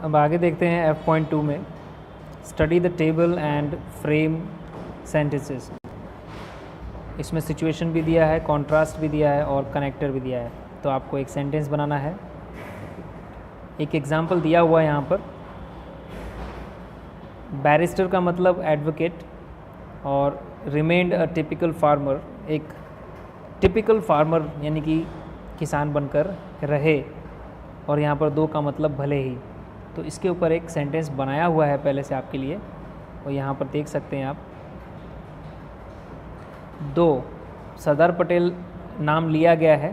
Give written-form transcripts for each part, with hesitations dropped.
अब आगे देखते हैं F.2 में study the table and frame sentences. इसमें सिचुएशन भी दिया है, कॉन्ट्रास्ट भी दिया है और कनेक्टर भी दिया है। तो आपको एक सेंटेंस बनाना है। एक एग्जांपल दिया हुआ है यहाँ पर। बैरिस्टर का मतलब एडवोकेट और रिमेन्ड अ टिपिकल फार्मर, एक टिपिकल फार्मर यानी कि किसान बनकर रहे, और यहाँ पर दो का मतलब भले ही। तो इसके ऊपर एक सेंटेंस बनाया हुआ है पहले से आपके लिए, और यहाँ पर देख सकते हैं आप। दो सरदार पटेल नाम लिया गया है,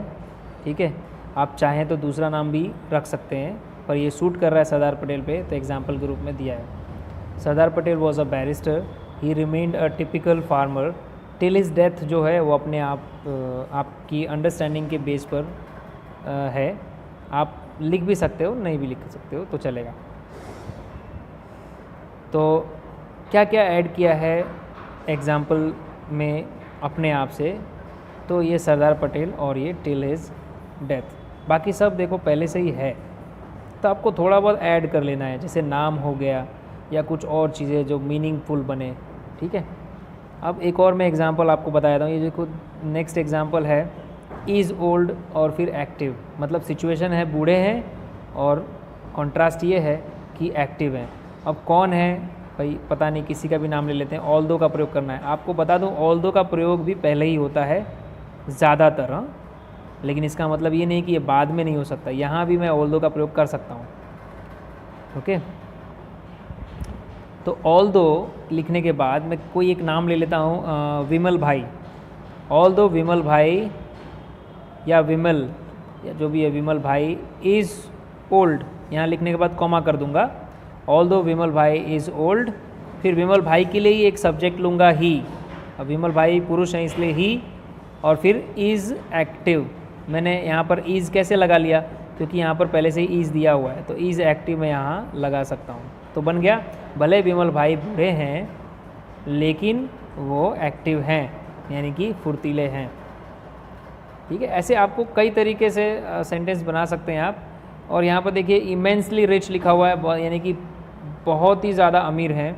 ठीक है। आप चाहें तो दूसरा नाम भी रख सकते हैं, पर ये सूट कर रहा है सरदार पटेल पे, तो एग्जाम्पल के रूप में दिया है। Sardar Patel was a barrister, he remained a typical farmer till his death. जो है वो अपने आपकी अंडरस्टैंडिंग के बेस पर है। आप लिख भी सकते हो, नहीं भी लिख सकते हो तो चलेगा। तो क्या क्या ऐड किया है एग्जाम्पल में अपने आप से, तो ये सरदार पटेल और ये टिल हिज डेथ। बाकी सब देखो पहले से ही है, तो आपको थोड़ा बहुत ऐड कर लेना है, जैसे नाम हो गया या कुछ और चीज़ें जो मीनिंगफुल बने, ठीक है। अब एक और मैं एग्जांपल आपको बताया था। ये देखो नेक्स्ट एग्जांपल है इज़ ओल्ड और फिर एक्टिव, मतलब सिचुएशन है बूढ़े हैं और कॉन्ट्रास्ट ये है कि एक्टिव हैं। अब कौन है भाई पता नहीं, किसी का भी नाम ले लेते हैं। ऑल दो का प्रयोग करना है। आपको बता दूं ऑल दो का प्रयोग भी पहले ही होता है ज़्यादातर, हाँ, लेकिन इसका मतलब ये नहीं कि ये बाद में नहीं हो सकता। यहाँ भी मैं ऑल दो का प्रयोग कर सकता हूँ, ओके। तो ऑल दो लिखने के बाद मैं कोई एक नाम ले लेता हूँ, विमल भाई। ऑल दो विमल भाई या विमल या जो भी है, विमल भाई इज़ ओल्ड, यहाँ लिखने के बाद कॉमा कर दूंगा। ऑल दो विमल भाई इज़ ओल्ड, फिर विमल भाई के लिए ही एक सब्जेक्ट लूँगा ही। अब विमल भाई पुरुष हैं इसलिए ही, और फिर इज़ एक्टिव। मैंने यहाँ पर इज़ कैसे लगा लिया, क्योंकि यहाँ पर पहले से ही इज़ दिया हुआ है, तो इज़ एक्टिव मैं यहाँ लगा सकता हूँ। तो बन गया, भले विमल भाई बूढ़े हैं लेकिन वो एक्टिव हैं, यानी कि फुर्तीले हैं, ठीक है। ऐसे आपको कई तरीके से सेंटेंस बना सकते हैं आप। और यहाँ पर देखिए इमेंसली रिच लिखा हुआ है, यानी कि बहुत ही ज़्यादा अमीर हैं,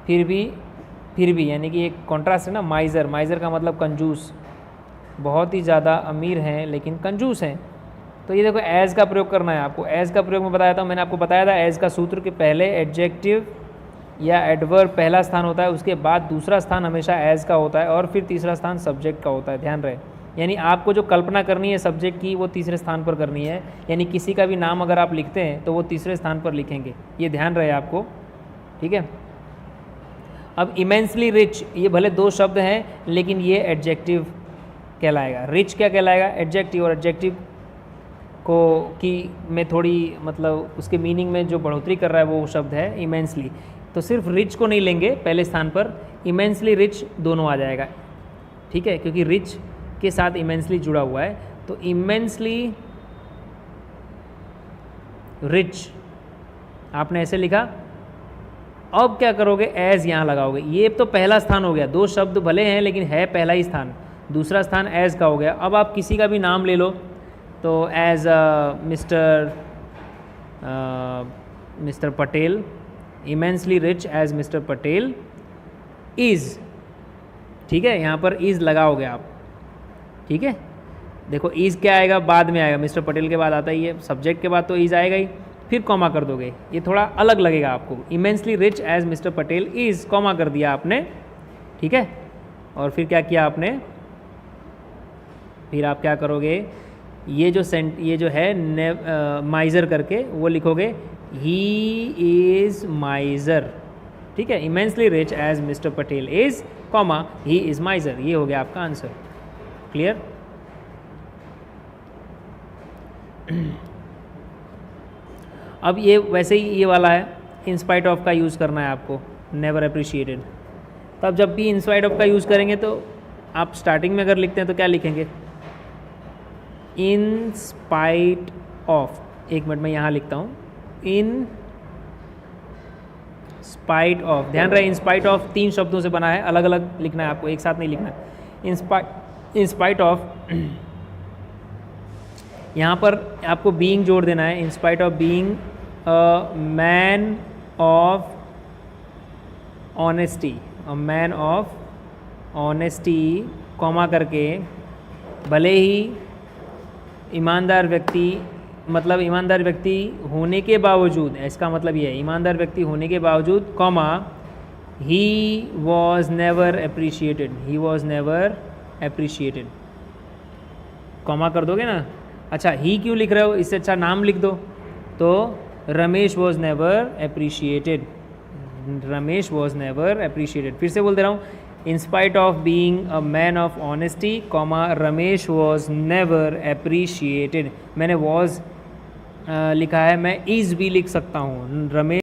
फिर भी यानी कि एक कॉन्ट्रास्ट है ना, माइज़र। माइज़र का मतलब कंजूस। बहुत ही ज़्यादा अमीर हैं लेकिन कंजूस हैं। तो ये देखो एज़ का प्रयोग करना है आपको। एज़ का प्रयोग मैं बताया था, मैंने आपको बताया था एज़ का सूत्र के पहले एडजेक्टिव या एडवर्ब पहला स्थान होता है, उसके बाद दूसरा स्थान हमेशा एज़ का होता है, और फिर तीसरा स्थान सब्जेक्ट का होता है। ध्यान रहे, यानी आपको जो कल्पना करनी है सब्जेक्ट की वो तीसरे स्थान पर करनी है। यानी किसी का भी नाम अगर आप लिखते हैं तो वो तीसरे स्थान पर लिखेंगे, ये ध्यान रहे आपको, ठीक है। अब इमेंसली रिच, ये भले दो शब्द हैं लेकिन ये एडजेक्टिव कहलाएगा। रिच क्या कहलाएगा, एडजेक्टिव। और एडजेक्टिव को की में थोड़ी मतलब उसके मीनिंग में जो बढ़ोतरी कर रहा है वो शब्द है इमेंसली। तो सिर्फ रिच को नहीं लेंगे पहले स्थान पर, इमेंसली रिच दोनों आ जाएगा, ठीक है, क्योंकि रिच के साथ इमेंसली जुड़ा हुआ है। तो इमेंसली रिच आपने ऐसे लिखा। अब क्या करोगे, एज यहाँ लगाओगे। ये तो पहला स्थान हो गया, दो शब्द भले हैं लेकिन है पहला ही स्थान, दूसरा स्थान एज का हो गया। अब आप किसी का भी नाम ले लो, तो as mister Patel, immensely rich as mister Patel is, ठीक है, यहाँ पर इज़ लगाओगे आप, ठीक है। देखो इज़ क्या आएगा, बाद में आएगा, मिस्टर पटेल के बाद आता ही है, सब्जेक्ट के बाद तो इज़ आएगा ही, फिर कॉमा कर दोगे, ये थोड़ा अलग लगेगा आपको। Immensely rich as mister Patel is, comma कर दिया आपने, ठीक है। और फिर क्या किया आपने, फिर आप क्या करोगे, ये जो है माइज़र करके वो लिखोगे, ही इज़ माइज़र, ठीक है। Immensely rich as mister Patel is, comma he is miser, ये हो गया आपका आंसर। क्लियर। अब ये वैसे ही ये वाला है, इंस्पाइट ऑफ का यूज़ करना है आपको, नेवर अप्रिशिएटेड। तो अब जब भी इंस्पाइट ऑफ का यूज़ करेंगे तो आप स्टार्टिंग में अगर लिखते हैं तो क्या लिखेंगे, इन स्पाइट ऑफ। एक मिनट में यहाँ लिखता हूँ, इन स्पाइट ऑफ। ध्यान रहे इन स्पाइट ऑफ 3 शब्दों से बना है, अलग अलग लिखना है आपको, एक साथ नहीं लिखना है। इन स्पाइट ऑफ, यहाँ पर आपको बीइंग जोड़ देना है। In spite of being a man of honesty, a man of honesty, comma करके, भले ही ईमानदार व्यक्ति, मतलब ईमानदार व्यक्ति होने के बावजूद, इसका मतलब ये है ईमानदार व्यक्ति होने के बावजूद, comma, he was never appreciated, he was never appreciated, comma कर दोगे ना। अच्छा, ही क्यों लिख रहे हो, इससे अच्छा नाम लिख दो। तो Ramesh was never appreciated, Ramesh was never appreciated. फिर से बोल दे रहा हूँ, in spite of being a man of honesty, comma, Ramesh was never appreciated. मैंने वॉज लिखा है, मैं इज़ भी लिख सकता हूँ, रमेश